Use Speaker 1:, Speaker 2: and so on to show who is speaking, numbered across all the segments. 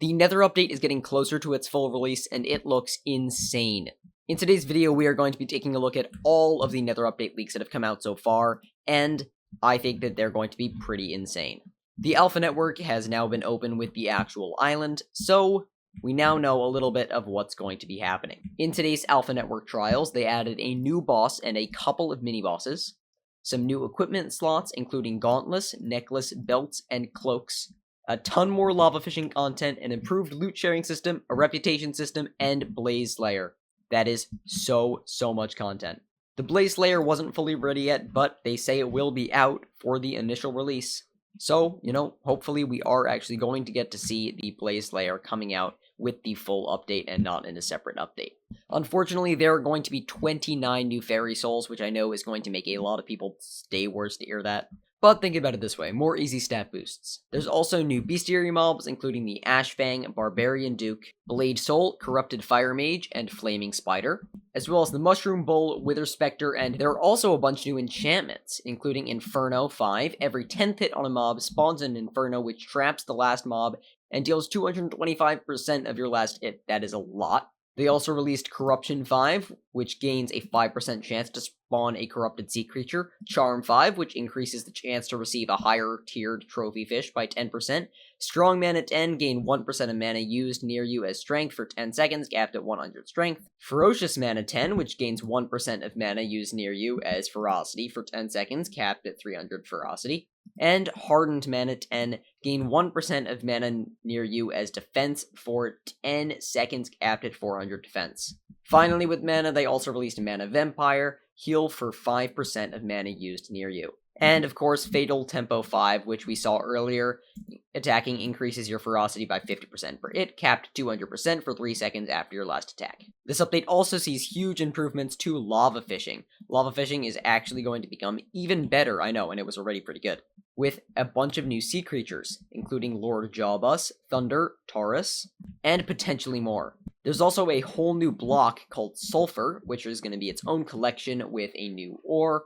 Speaker 1: The Nether update is getting closer to its full release, and it looks insane. In today's video, we are going to be taking a look at all of the Nether update leaks that have come out so far, and I think that they're going to be pretty insane. The Alpha Network has now been open with the actual island, so we now know a little bit of what's going to be happening. In today's Alpha Network trials, they added a new boss and a couple of mini-bosses, some new equipment slots including gauntlets, necklace, belts, and cloaks, a ton more lava fishing content, an improved loot sharing system, a reputation system, and Blaze Slayer. That is so much content. The Blaze Slayer wasn't fully ready yet, but they say it will be out for the initial release. So, hopefully we are actually going to get to see the Blaze Slayer coming out with the full update and not in a separate update. Unfortunately, there are going to be 29 new fairy souls, which I know is going to make a lot of people stay worse to hear that. But think about it this way, more easy stat boosts. There's also new bestiary mobs, including the Ashfang, Barbarian Duke, Blade Soul, Corrupted Fire Mage, and Flaming Spider, as well as the Mushroom Bull, Wither Spectre, and there are also a bunch of new enchantments, including Inferno 5. Every 10th hit on a mob spawns an Inferno, which traps the last mob and deals 225% of your last hit. That is a lot. They also released Corruption 5, which gains a 5% chance to spawn a corrupted sea creature, Charm 5, which increases the chance to receive a higher tiered trophy fish by 10%, Strong Mana 10, gain 1% of mana used near you as strength for 10 seconds, capped at 100 strength, Ferocious Mana 10, which gains 1% of mana used near you as ferocity for 10 seconds, capped at 300 ferocity, and Hardened Mana 10, gain 1% of mana near you as defense for 10 seconds, capped at 400 defense. Finally, with mana, they also released Mana Vampire, heal for 5% of mana used near you. And, of course, Fatal Tempo 5, which we saw earlier. Attacking increases your ferocity by 50% per hit, capped 200% for 3 seconds after your last attack. This update also sees huge improvements to lava fishing. Lava fishing is actually going to become even better, I know, and it was already pretty good, with a bunch of new sea creatures, including Lord Jawbus, Thunder, Taurus, and potentially more. There's also a whole new block called Sulfur, which is going to be its own collection with a new ore,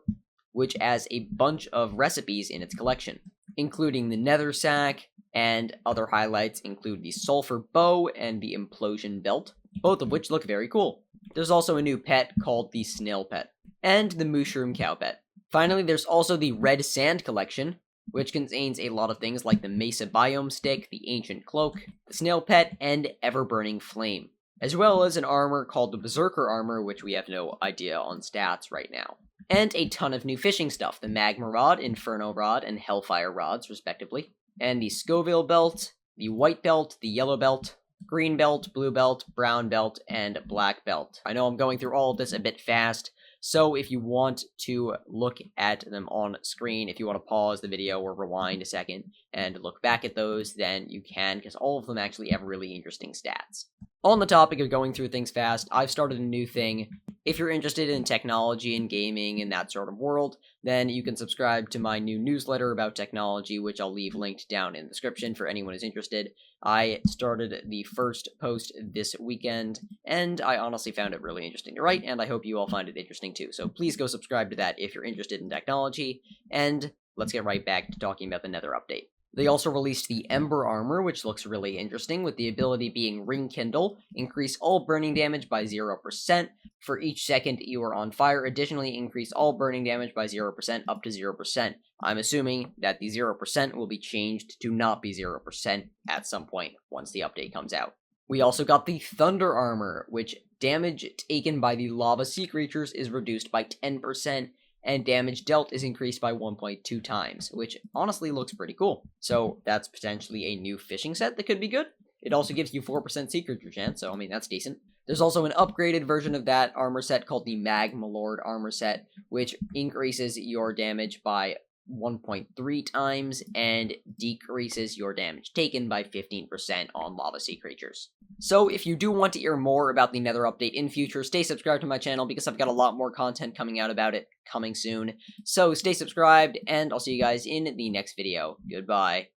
Speaker 1: which has a bunch of recipes in its collection, including the Nether Sack, and other highlights include the Sulfur Bow and the Implosion Belt, both of which look very cool. There's also a new pet called the Snail Pet, and the Mushroom Cow Pet. Finally, there's also the Red Sand Collection, which contains a lot of things like the Mesa Biome Stick, the Ancient Cloak, the Snail Pet, and Ever-Burning Flame, as well as an armor called the Berserker Armor, which we have no idea on stats right now. And a ton of new fishing stuff, the Magma Rod, Inferno Rod, and Hellfire Rods, respectively. And the Scoville Belt, the White Belt, the Yellow Belt, Green Belt, Blue Belt, Brown Belt, and Black Belt. I know I'm going through all of this a bit fast, so if you want to look at them on screen, if you want to pause the video or rewind a second and look back at those, then you can, because all of them actually have really interesting stats. On the topic of going through things fast, I've started a new thing. If you're interested in technology and gaming and that sort of world, then you can subscribe to my new newsletter about technology, which I'll leave linked down in the description for anyone who's interested. I started the first post this weekend, and I honestly found it really interesting to write, and I hope you all find it interesting too. So please go subscribe to that if you're interested in technology, and let's get right back to talking about the Nether update. They also released the Ember Armor, which looks really interesting, with the ability being Ring Kindle, increase all burning damage by 0% for each second you are on fire. Additionally, increase all burning damage by 0% up to 0%. I'm assuming that the 0% will be changed to not be 0% at some point once the update comes out. We also got the Thunder Armor, which damage taken by the lava sea creatures is reduced by 10%, and damage dealt is increased by 1.2 times, which honestly looks pretty cool. So that's potentially a new fishing set that could be good. It also gives you 4% sea creature chance, so I mean, that's decent. There's also an upgraded version of that armor set called the Magma Lord armor set, which increases your damage by 1.3 times and decreases your damage taken by 15% on lava sea creatures. So if you do want to hear more about the Nether update in future, stay subscribed to my channel because I've got a lot more content coming out about it coming soon. So stay subscribed, and I'll see you guys in the next video. Goodbye.